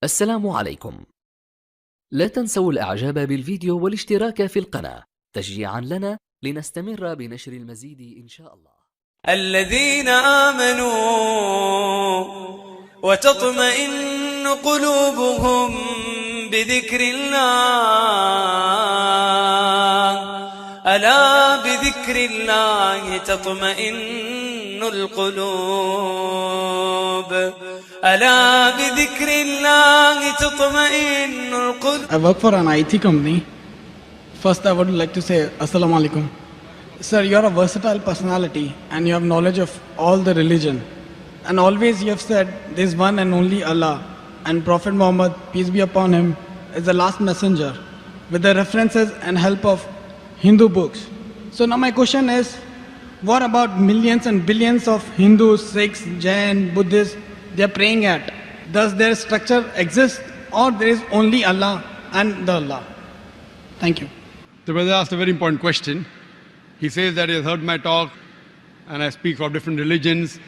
السلام عليكم. لا تنسوا الإعجاب بالفيديو والاشتراك في القناة تشجيعا لنا لنستمر بنشر المزيد إن شاء الله. الذين آمنوا وتطمئن قلوبهم بذكر الله ألا بذكر الله تطمئن القلوب ألا بذكر الله تطمئن القلوب. I work for an IT company. First, I would like to say Assalamu alaikum. Sir, you're a versatile personality and you have knowledge of all the religion. And always you have said there's one and only Allah, and Prophet Muhammad, peace be upon him, is the last messenger, with the references and help of Hindu books. So now my question is, what about millions and billions of Hindus, Sikhs, Jain, Buddhists they are praying at? Does their structure exist, or there is only Allah and the Allah? Thank you. The brother asked a very important question. He says that he has heard my talk and I speak of different religions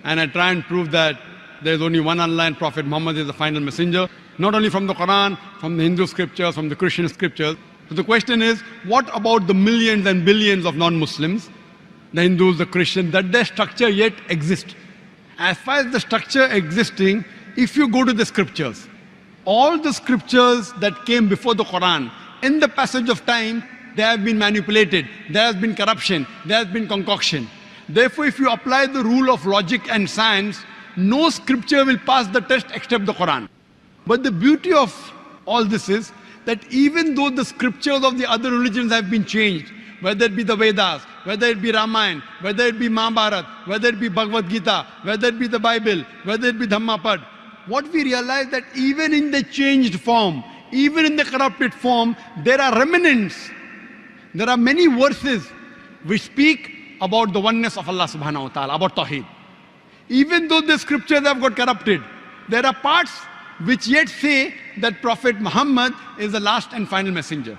and I try and prove that there is only one Allah and Prophet Muhammad is the final messenger, not only from the Quran, from the Hindu scriptures, from the Christian scriptures. So the question is, what about the millions and billions of non-Muslims, the Hindus, the Christians, that their structure yet exists? As far as the structure existing, if you go to the scriptures, all the scriptures that came before the Quran, in the passage of time, they have been manipulated, there has been corruption, there has been concoction. Therefore, if you apply the rule of logic and science, no scripture will pass the test except the Quran. But the beauty of all this is that even though the scriptures of the other religions have been changed, whether it be the Vedas, whether it be Ramayana, whether it be Mahabharata, whether it be Bhagavad Gita, whether it be the Bible, whether it be Dhammapad, what we realize that even in the changed form, even in the corrupted form, there are remnants. There are many verses which speak about the oneness of Allah subhanahu wa ta'ala, about Tawheed. Even though the scriptures have got corrupted, there are parts which yet say that Prophet Muhammad is the last and final messenger.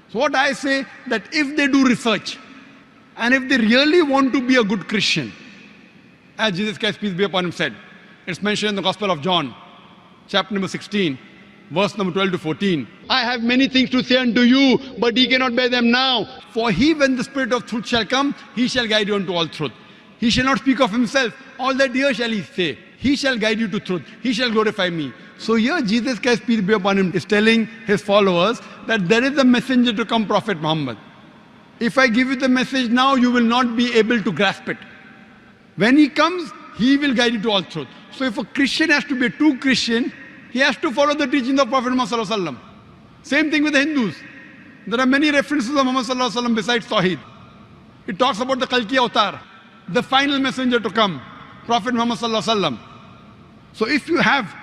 So what I say, that if they do research, and if they really want to be a good Christian, as Jesus Christ, peace be upon him, said, it's mentioned in the Gospel of John, chapter number 16, verse number 12 to 14. I have many things to say unto you, but ye cannot bear them now. For he, when the Spirit of truth shall come, he shall guide you unto all truth. He shall not speak of himself. All that here shall he say. He shall guide you to truth. He shall glorify me. So here Jesus Christ, peace be upon him, is telling his followers that there is a messenger to come, Prophet Muhammad. If I give you the message now, you will not be able to grasp it. When he comes, he will guide you to all truth. So if a Christian has to be a true Christian, he has to follow the teachings of Prophet Muhammad sallallahu alaihi wasallam. Same thing with the Hindus. There are many references of Muhammad sallallahu alaihi wasallam besides Tawheed. It talks about the Kalki Avatar, the final messenger to come, Prophet Muhammad sallallahu alaihi wasallam. So if you have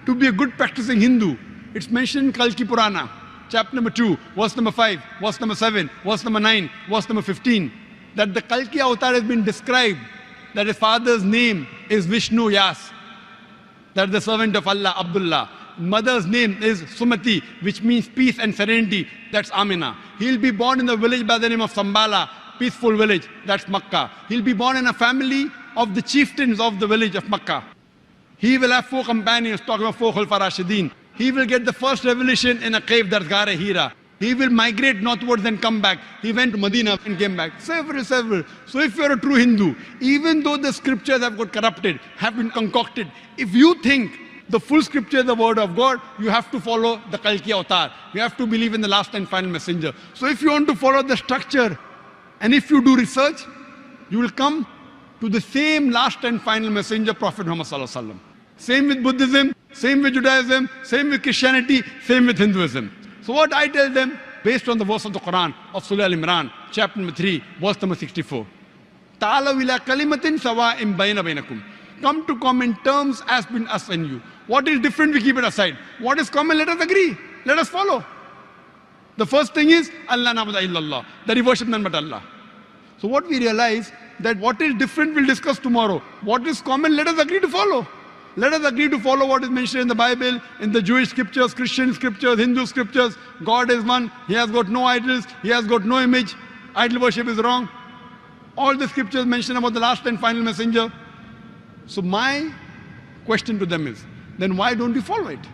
to be a good practicing Hindu, it's mentioned in Kalki Purana, chapter number 2, verse number 5, verse number 7, verse number 9, verse number 15, that the Kalki Avatar has been described, that his father's name is Vishnu Yas, that is the servant of Allah, Abdullah. Mother's name is Sumati, which means peace and serenity, that's Amina. He'll be born in a village by the name of Sambala, peaceful village, that's Makkah. He'll be born in a family of the chieftains of the village of Makkah. He will have 4 companions, talking about 4 Khulfa Rashidin. He will get the first revelation in a cave, that's Ghar-e Hira. He will migrate northwards and come back. He went to Medina and came back. Several. So if you're a true Hindu, even though the scriptures have got corrupted, have been concocted, if you think the full scripture is the word of God, you have to follow the Kalki Avatar. You have to believe in the last and final messenger. So if you want to follow the structure, and if you do research, you will come to the same last and final messenger, Prophet Muhammad sallallahu alaihi wasallam. Same with Buddhism, same with Judaism, same with Christianity, same with Hinduism. So what I tell them, based on the verse of the Quran of Surah Al-Imran, chapter number 3, verse number 64. Ta'alaw ila kalimatin sawa'in bayna bainakum. Come to common terms as between us and you. What is different, we keep it aside. What is common, let us agree. Let us follow. The first thing is, Allah na'budu illallah, that we worship none but Allah. So what we realize, that what is different we'll discuss tomorrow. What is common, let us agree to follow. Let us agree to follow what is mentioned in the Bible, in the Jewish scriptures, Christian scriptures, Hindu scriptures. God is one. He has got no idols. He has got no image. Idol worship is wrong. All the scriptures mention about the last and final messenger. So my question to them is, then why don't you follow it?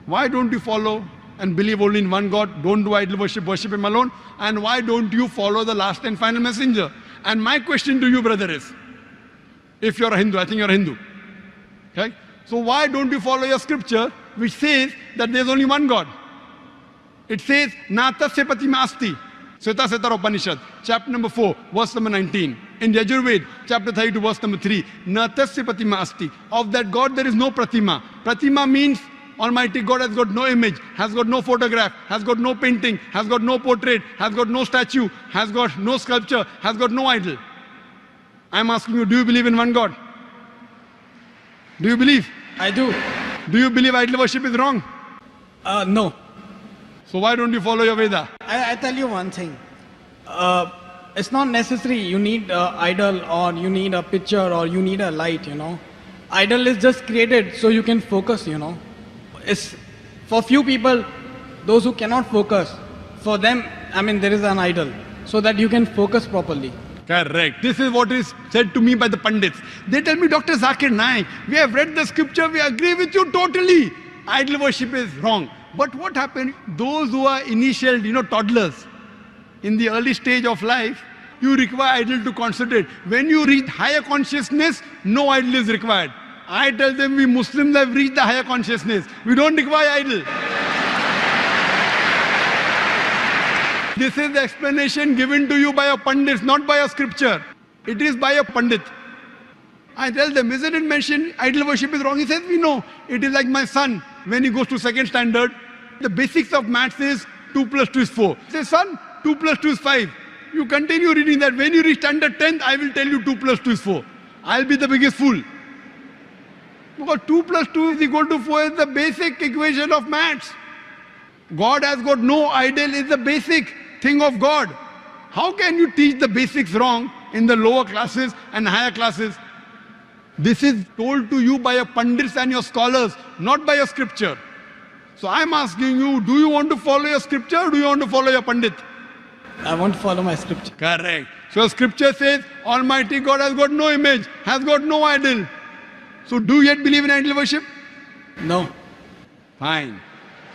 Why don't you follow and believe only in one God? Don't do idol worship, worship Him alone. And why don't you follow the last and final messenger? And my question to you, brother, is, if you're a Hindu, I think you're a Hindu, okay? So why don't you follow your scripture which says that there's only one God? It says, Natasya Patima Asti, Svetasvatara Upanishad, chapter number 4, verse number 19. In Yajurved, chapter 32, verse number 3, Natasya Patima Asti. Of that God there is no Pratima. Pratima means Almighty God has got no image, has got no photograph, has got no painting, has got no portrait, has got no statue, has got no sculpture, has got no idol. I'm asking you, do you believe in one God? Do you believe? I do. Do you believe idol worship is wrong? No. So why don't you follow your Veda? I tell you one thing. It's not necessary you need an idol or you need a picture or you need a light, you know. Idol is just created so you can focus, you know. It's for few people, those who cannot focus, for them, I mean, there is an idol so that you can focus properly. Correct. This is what is said to me by the Pandits. They tell me, Dr. Zakir Naik, we have read the scripture, we agree with you totally. Idol worship is wrong. But what happened? Those who are initial, toddlers, in the early stage of life, you require idol to concentrate. When you reach higher consciousness, no idol is required. I tell them, we Muslims have reached the higher consciousness. We don't require idol. This is the explanation given to you by a Pandit, not by a scripture. It is by a Pandit. I tell them, isn't it mentioned idol worship is wrong? He says, we know. It is like my son, when he goes to second standard, the basics of maths is 2 plus 2 is 4. He says, son, 2 plus 2 is 5. You continue reading that. When you reach standard 10th, I will tell you 2 plus 2 is 4. I'll be the biggest fool. Because 2 plus 2 is equal to 4 is the basic equation of maths. God has got no idol, is the basic thing of God. How can you teach the basics wrong in the lower classes and higher classes? This is told to you by your Pandits and your scholars, not by your scripture. So I'm asking you, do you want to follow your scripture or do you want to follow your Pandit? I want to follow my scripture. Correct. So scripture says, Almighty God has got no image, has got no idol. So do you yet believe in idol worship? No. Fine.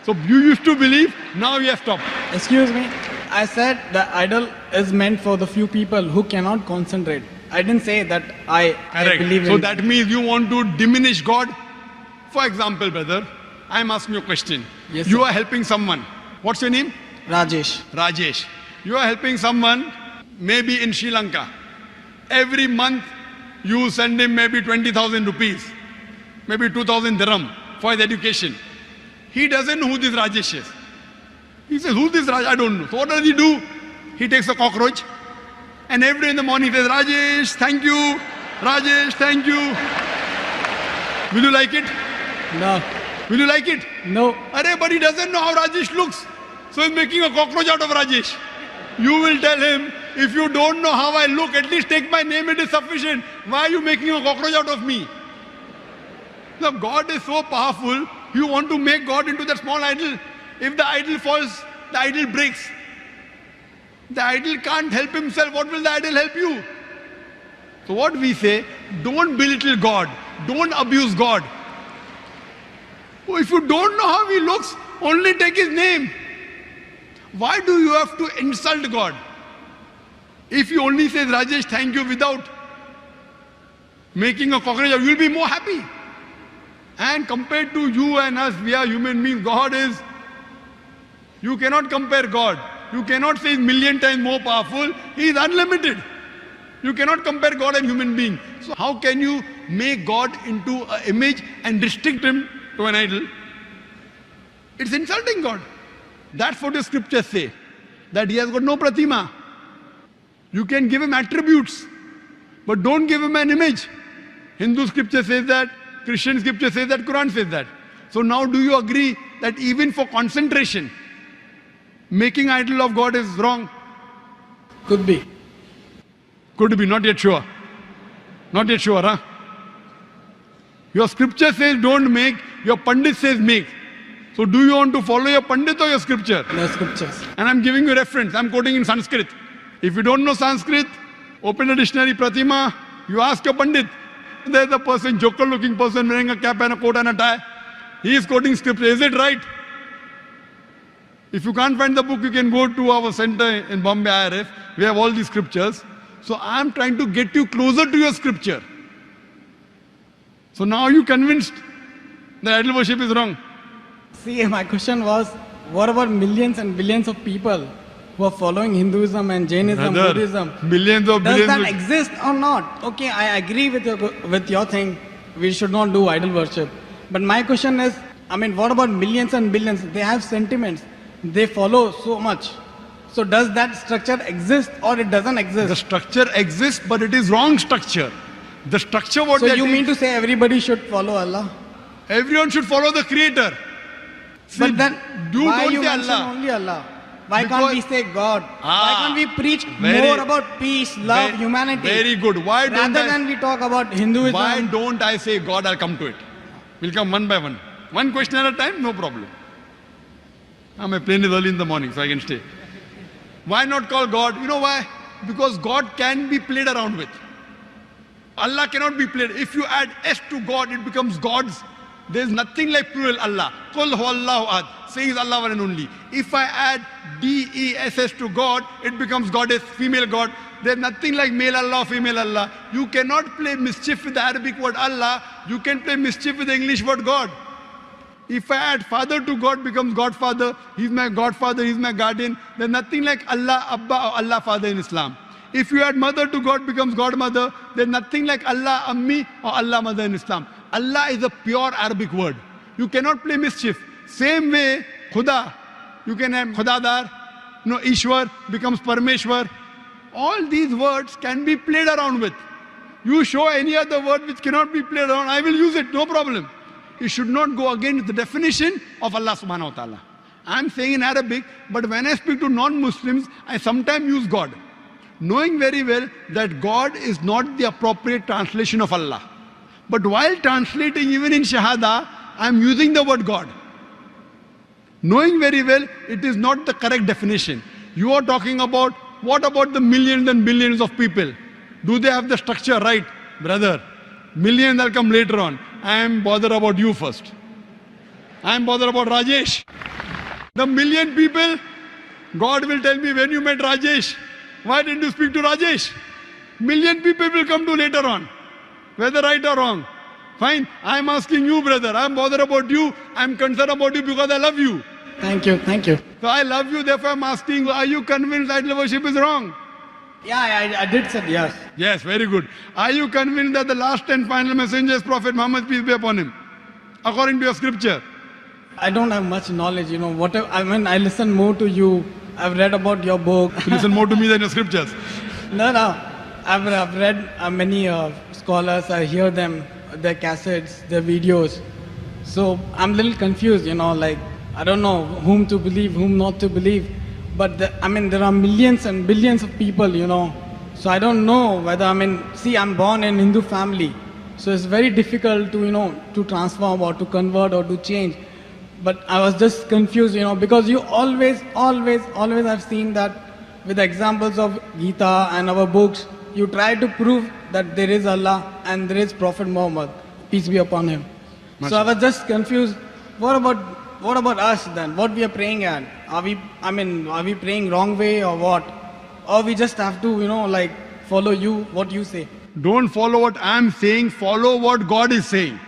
So you used to believe, now you have stopped. Excuse me. I said the idol is meant for the few people who cannot concentrate. I didn't say that I believe in. So that means you want to diminish God? For example, brother, I'm asking you a question. Yes, you sir. are helping someone. What's your name? Rajesh. Rajesh. You are helping someone, maybe in Sri Lanka. Every month, you send him maybe 20,000 rupees, maybe 2,000 dirham for his education. He doesn't know who this Rajesh is. He says, who's this Rajesh? I don't know. So what does he do? He takes a cockroach and every day in the morning he says, Rajesh, thank you. Rajesh, thank you. Will you like it? No. Will you like it? No. Arey, but he doesn't know how Rajesh looks. So he's making a cockroach out of Rajesh. You will tell him, if you don't know how I look, at least take my name, it is sufficient. Why are you making a cockroach out of me? Now God is so powerful, you want to make God into that small idol. If the idol falls, the idol breaks. The idol can't help himself, what will the idol help you? So what we say, don't belittle God, don't abuse God. Oh, if you don't know how he looks, only take his name. Why do you have to insult God? If he only says, Rajesh, thank you, without making a cockroach, you'll be more happy. And compared to you and us, we are human beings. God is, you cannot compare God. You cannot say he's million times more powerful. He is unlimited. You cannot compare God and human being. So how can you make God into an image and restrict him to an idol? It's insulting God. That's what the scriptures say. That he has got no pratima. You can give him attributes, but don't give him an image. Hindu scripture says that, Christian scripture says that, Quran says that. So now do you agree that even for concentration, making idol of God is wrong? Could be. Could be, not yet sure. Not yet sure, huh? Your scripture says don't make, your Pandit says make. So do you want to follow your Pandit or your scripture? The scriptures. And I'm giving you reference, I'm quoting in Sanskrit. If you don't know Sanskrit, open a dictionary, Pratima, you ask your Pandit. There's a person, joker looking person wearing a cap and a coat and a tie. He is quoting scripture. Is it right? If you can't find the book, you can go to our center in Bombay IRF. We have all these scriptures. So I am trying to get you closer to your scripture. So now are you convinced that idol worship is wrong? See, my question was, what about millions and billions of people who are following Hinduism and Jainism, Brother, Buddhism? millions of Does billions that of- exist or not? Okay, I agree with your thing. We should not do idol worship. But my question is, I mean, what about millions and billions? They have sentiments. They follow so much. So does that structure exist or it doesn't The exist? structure exists, but it is wrong structure. The structure what So they you think- mean to say everybody should follow Allah? everyone should follow the creator. See, But then why don't you say mention Allah. only Allah? Why can't we Because- say God? Why Ah, can't we preach very- more about peace, love, Ve- humanity? Very good. Why don't Rather I, than we talk about Hinduism. why don't I say God? I'll come to it. We'll come one by one. One question at a time, no problem. My plane is early in the morning, so I can stay. Why not call God? You know why? Because God can be played around with. Allah cannot be played. If you add S to God, it becomes God's. There's nothing like plural Allah. Qul huwallahu ahad. Saying Allah one and only. If I add D-E-S-S to God, it becomes goddess, female God. There's nothing like male Allah, female Allah. You cannot play mischief with the Arabic word Allah. You can play mischief with the English word God. If I add father to God, becomes Godfather. He's my Godfather, he's my guardian. There's nothing like Allah Abba or Allah Father in Islam. If you add mother to God, becomes Godmother. There's nothing like Allah Ammi or Allah Mother in Islam. Allah is a pure Arabic word. You cannot play mischief. Same way, Khuda. You can have Khudadar. Ishwar becomes Parmeshwar. All these words can be played around with. You show any other word which cannot be played around, I will use it, no problem. It should not go against the definition of Allah subhanahu wa ta'ala. I'm saying in Arabic, but when I speak to non-Muslims, I sometimes use God. Knowing very well that God is not the appropriate translation of Allah. But while translating even in Shahada, I'm using the word God. Knowing very well it is not the correct definition. You are talking about, what about the millions and billions of people? Do they have the structure right? Brother, millions will come later on. I am bothered about you first. I am bothered about Rajesh. The million people, God will tell me when you met Rajesh. Why didn't you speak to Rajesh? Million people will come to later on. Whether right or wrong. Fine, I am asking you, brother. I am bothered about you. I am concerned about you because I love you. Thank you, thank you. So I love you, therefore I am asking, are you convinced idol worship is wrong? Yeah, I did say yes. Yes, very good. Are you convinced that the last and final messenger is Prophet Muhammad, peace be upon him? According to your scripture. I don't have much knowledge, whatever. I mean, I listen more to you. I've read about your book. You listen more to me than your scriptures. No. I've read many scholars. I hear them, their cassettes, their videos. So I'm a little confused, I don't know whom to believe, whom not to believe. But there are millions and billions of people, So I don't know whether, I'm born in Hindu family. So it's very difficult to, to transform or to convert or to change. But I was just confused, because you always have seen that with examples of Gita and our books, you try to prove that there is Allah and there is Prophet Muhammad, peace be upon him. So I was just confused. What about us then? What we are praying at? Are we praying wrong way or what? Or we just have to, follow you, what you say? Don't follow what I'm saying, follow what God is saying.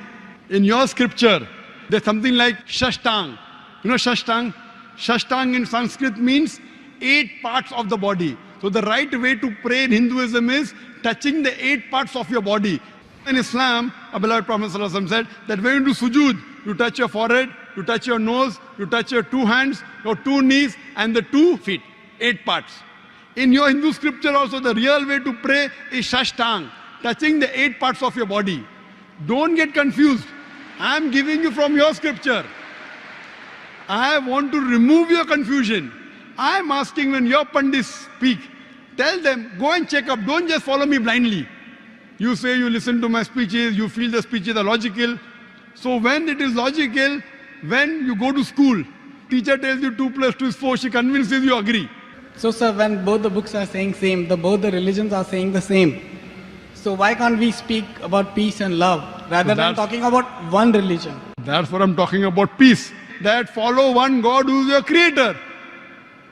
In your scripture, there's something like Shashtang. You know Shashtang? Shashtang in Sanskrit means 8 parts of the body. So the right way to pray in Hinduism is touching the 8 parts of your body. In Islam, our beloved Prophet ﷺ said that when you do sujood, you touch your forehead, you touch your nose, you touch your 2 hands, your 2 knees and the 2 feet. 8 parts. In your Hindu scripture also, the real way to pray is Shashtang, touching the 8 parts of your body. Don't get confused. I am giving you from your scripture. I want to remove your confusion. I am asking when your pandits speak, tell them, go and check up. Don't just follow me blindly. You say you listen to my speeches, you feel the speeches are logical. So when it is logical, when you go to school, teacher tells you 2 + 2 is 4, she convinces you agree. So sir, when both the books are saying same, both the religions are saying the same. So why can't we speak about peace and love rather than talking about one religion? That's what I'm talking about, peace. That follow one God who is your creator.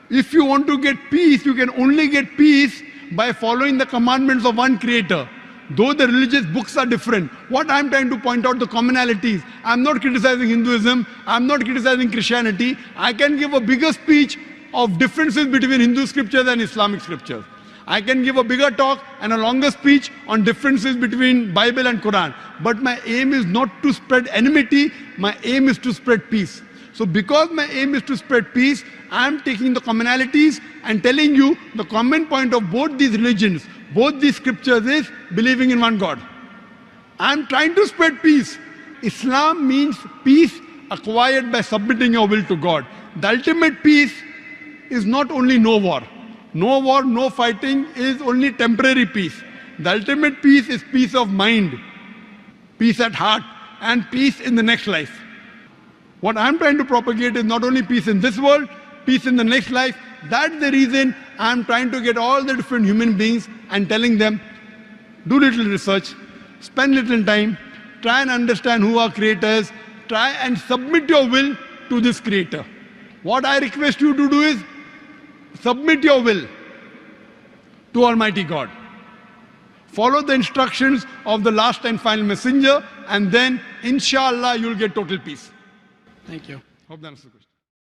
If you want to get peace, you can only get peace by following the commandments of one creator. Though the religious books are different, what I'm trying to point out the commonalities. I'm not criticizing Hinduism, I'm not criticizing Christianity. I can give a bigger speech of differences between Hindu scriptures and Islamic scriptures. I can give a bigger talk and a longer speech on differences between Bible and Quran. But my aim is not to spread enmity, my aim is to spread peace. So because my aim is to spread peace, I am taking the commonalities and telling you the common point of both these religions, both these scriptures is believing in one God. I am trying to spread peace. Islam means peace acquired by submitting your will to God. The ultimate peace is not only no war. No war, no fighting is only temporary peace. The ultimate peace is peace of mind, peace at heart, and peace in the next life. What I'm trying to propagate is not only peace in this world, peace in the next life. That's the reason I'm trying to get all the different human beings and telling them, do little research, spend little time, try and understand who our creator is, try and submit your will to this creator. What I request you to do is, submit your will to Almighty God. Follow the instructions of the last and final messenger, and then, inshallah, you'll get total peace. Thank you. Hope that answers the question.